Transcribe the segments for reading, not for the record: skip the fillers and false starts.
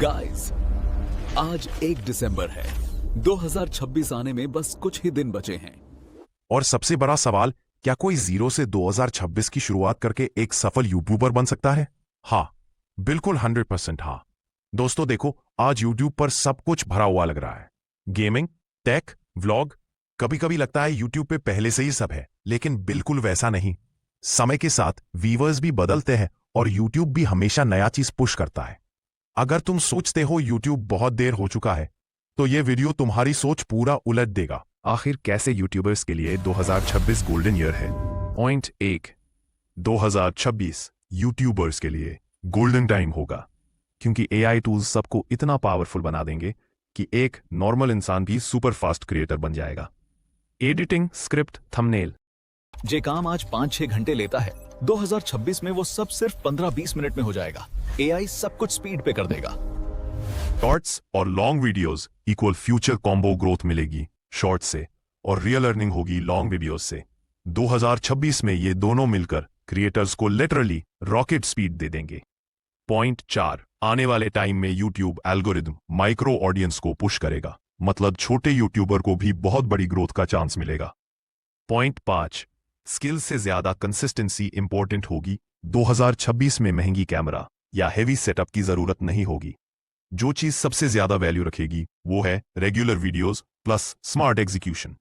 Guys, आज 1 दिसंबर है। 2026 आने में बस कुछ ही दिन बचे हैं। और सबसे बड़ा सवाल, क्या कोई जीरो से 2026 की शुरुआत करके एक सफल यूट्यूबर बन सकता है? हाँ, बिल्कुल 100% हाँ। दोस्तों देखो, आज यूट्यूब पर सब कुछ भरा हुआ लग रहा है। Gaming, tech, vlog. कभी कभी लगता है यूट्यूब पे पहले से ही सब है, लेकिन बिल्कुल वैसा नहीं। समय के साथ व्यूअर्स भी बदलते हैं और यूट्यूब भी हमेशा नया चीज पुश करता है। अगर तुम सोचते हो यूट्यूब बहुत देर हो चुका है, तो ये वीडियो तुम्हारी सोच पूरा उलट देगा। आखिर कैसे यूट्यूबर्स के लिए 2026 गोल्डन ईयर है? पॉइंट 1, 2026 यूट्यूबर्स के लिए गोल्डन टाइम होगा, क्योंकि एआई टूल्स सबको इतना पावरफुल बना देंगे कि एक नॉर्मल इंसान भी सुपर फास्ट क्रिएटर बन जाएगा। Editing, script, thumbnail. जे काम आज 5-6 घंटे लेता है, 2026 में वो सब सिर्फ 15-20 मिनट में हो जाएगा। एआई सब कुछ स्पीड पे कर देगा। शॉर्ट्स और long videos equal future combo growth मिलेगी शॉर्ट से, और रियल अर्निंग होगी लॉन्ग वीडियोस से। 2026 में ये दोनों मिलकर क्रिएटर्स को लिटरली रॉकेट स्पीड दे देंगे। पॉइंट 4, आने वाले टाइम में यूट्यूब एल्गोरिदम माइक्रो ऑडियंस को पुश करेगा, मतलब छोटे यूट्यूबर को भी बहुत बड़ी ग्रोथ का चांस मिलेगा। पॉइंट 5, स्किल से ज्यादा कंसिस्टेंसी इंपॉर्टेंट होगी। 2026 में महंगी कैमरा या हेवी सेटअप की जरूरत नहीं होगी। जो चीज सबसे ज्यादा वैल्यू रखेगी वो है regular videos plus smart execution.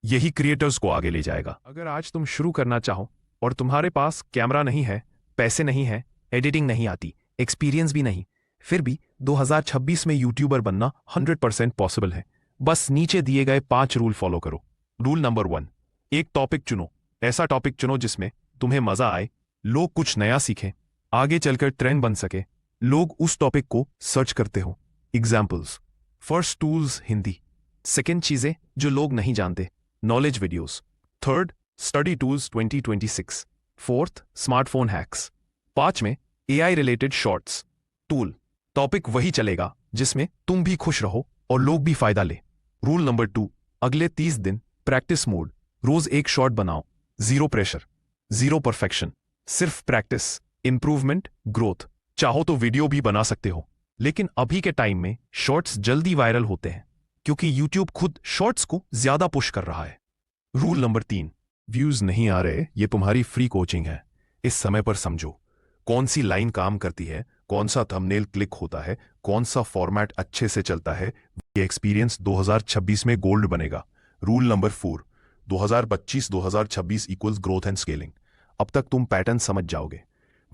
यही क्रिएटर्स को आगे ले जाएगा। अगर आज तुम शुरू करना चाहो और तुम्हारे पास कैमरा नहीं है, पैसे नहीं है, एडिटिंग नहीं आती, एक्सपीरियंस भी नहीं, फिर भी 2026 में यूट्यूबर बनना 100% पॉसिबल है। बस नीचे दिए गए 5 रूल फॉलो करो। रूल नंबर 1, एक टॉपिक चुनो। ऐसा टॉपिक चुनो जिसमें तुम्हें मजा आए, लोग कुछ नया सीखें, आगे चलकर ट्रेंड बन सके, लोग उस टॉपिक को सर्च करते हो। Examples: first, tools Hindi. Second, चीजें जो लोग नहीं जानते, knowledge videos. Third, study tools 2026। Fourth, smartphone hacks. 5 में AI related shorts. Tool, topic वही चलेगा जिसमें तुम भी खुश रहो और लोग भी फायदा ले। रूल नंबर 2, अगले 30 दिन प्रैक्टिस मोड। रोज एक शॉर्ट बनाओ। जीरो प्रेशर, जीरो परफेक्शन, सिर्फ प्रैक्टिस, इंप्रूवमेंट, ग्रोथ। चाहो तो वीडियो भी बना सकते हो, लेकिन अभी के टाइम में शॉर्ट्स जल्दी वायरल होते हैं क्योंकि यूट्यूब खुद शॉर्ट्स को ज्यादा पुश कर रहा है। रूल नंबर 3, व्यूज नहीं आ रहे, ये तुम्हारी फ्री कोचिंग है। इस समय पर समझो कौन सी लाइन काम करती है, कौन सा थंबनेल क्लिक होता है, कौन सा फॉर्मेट अच्छे से चलता है। ये एक्सपीरियंस 2026 में गोल्ड बनेगा। Rule number 4, 2025-2026 equals growth and scaling. अब तक तुम पैटर्न समझ जाओगे।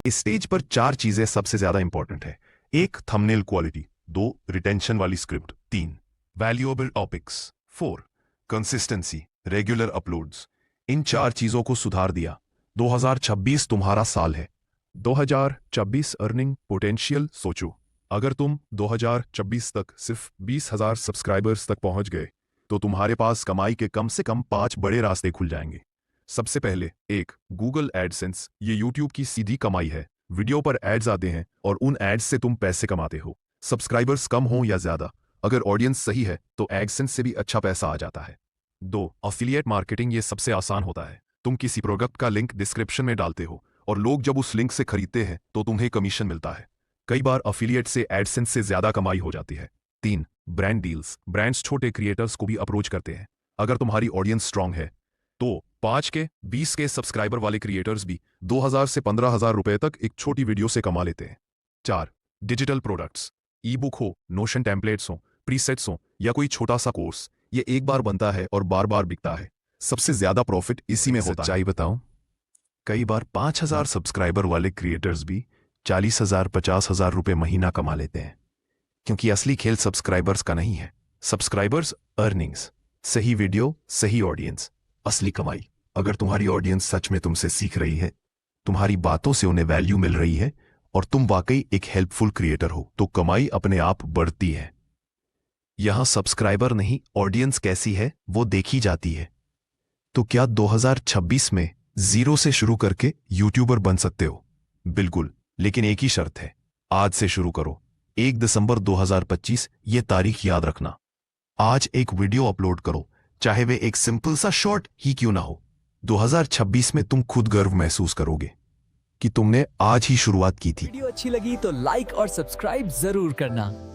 इस स्टेज पर 4 चीजें सबसे ज्यादा इंपॉर्टेंट है। 1, थंबनेल क्वालिटी। 2, रिटेंशन वाली script. 3, valuable topics. 4, consistency, regular uploads. इन 4 चीजों को सुधार दिया, 2026 तुम्हारा साल है। 2026 अर्निंग पोटेंशियल सोचो। अगर तुम 2026 तक सिर्फ 20,000 सब्सक्राइबर्स तक पहुंच गए, तो तुम्हारे पास कमाई के कम से कम 5 बड़े रास्ते खुल जाएंगे। सबसे पहले, 1, गूगल एडसेंस। ये यूट्यूब की सीधी कमाई है। वीडियो पर एड्स आते हैं और उन एड्स से तुम पैसे कमाते हो। सब्सक्राइबर्स कम हो या ज्यादा, अगर ऑडियंस सही है तो एडसेंस से भी अच्छा पैसा आ जाता है। 2, एफिलिएट मार्केटिंग। ये सबसे आसान होता है। तुम किसी प्रोडक्ट का लिंक डिस्क्रिप्शन में डालते हो और लोग जब उस लिंक से खरीदते हैं तो तुम्हें कमीशन मिलता है। कई बार एफिलिएट से एडसेंस से ज्यादा कमाई हो जाती है। 3, ब्रांड डील्स। ब्रांड्स छोटे क्रिएटर्स को भी अप्रोच करते हैं। अगर तुम्हारी ऑडियंस स्ट्रांग है तो 5 के 20 के सब्सक्राइबर वाले क्रिएटर्स भी 2,000 से 15,000 रुपए तक एक छोटी वीडियो से कमा लेते हैं। 4, डिजिटल प्रोडक्ट्स। ई बुक हो, नोशन टेम्पलेट्स हो, प्रीसेट्स हो या कोई छोटा सा कोर्स, ये एक बार बनता है और बार बार बिकता है। सबसे ज्यादा प्रॉफिट इसी में होता है। सच्चाई बताऊं, कई बार 5,000 सब्सक्राइबर वाले क्रिएटर्स भी 40,000 50,000 रुपए महीना कमा लेते हैं, क्योंकि असली खेल सब्सक्राइबर्स का नहीं है। सब्सक्राइबर्स, अर्निंग्स, सही वीडियो, सही ऑडियंस, असली कमाई। अगर तुम्हारी ऑडियंस सच में तुमसे सीख रही है, तुम्हारी बातों से उन्हें वैल्यू मिल रही है और तुम वाकई एक हेल्पफुल क्रिएटर हो, तो कमाई अपने आप बढ़ती है। यहां सब्सक्राइबर नहीं, ऑडियंस कैसी है वो देखी जाती है। तो क्या 2026 में जीरो से शुरू करके यूट्यूबर बन सकते हो? बिल्कुल, लेकिन एक ही शर्त है, आज से शुरू करो। 1 दिसंबर 2025, ये तारीख याद रखना। आज एक वीडियो अपलोड करो, चाहे वे एक सिंपल सा शॉर्ट ही क्यों ना हो। 2026 में तुम खुद गर्व महसूस करोगे कि तुमने आज ही शुरुआत की थी। वीडियो अच्छी लगी तो लाइक और सब्सक्राइब जरूर करना।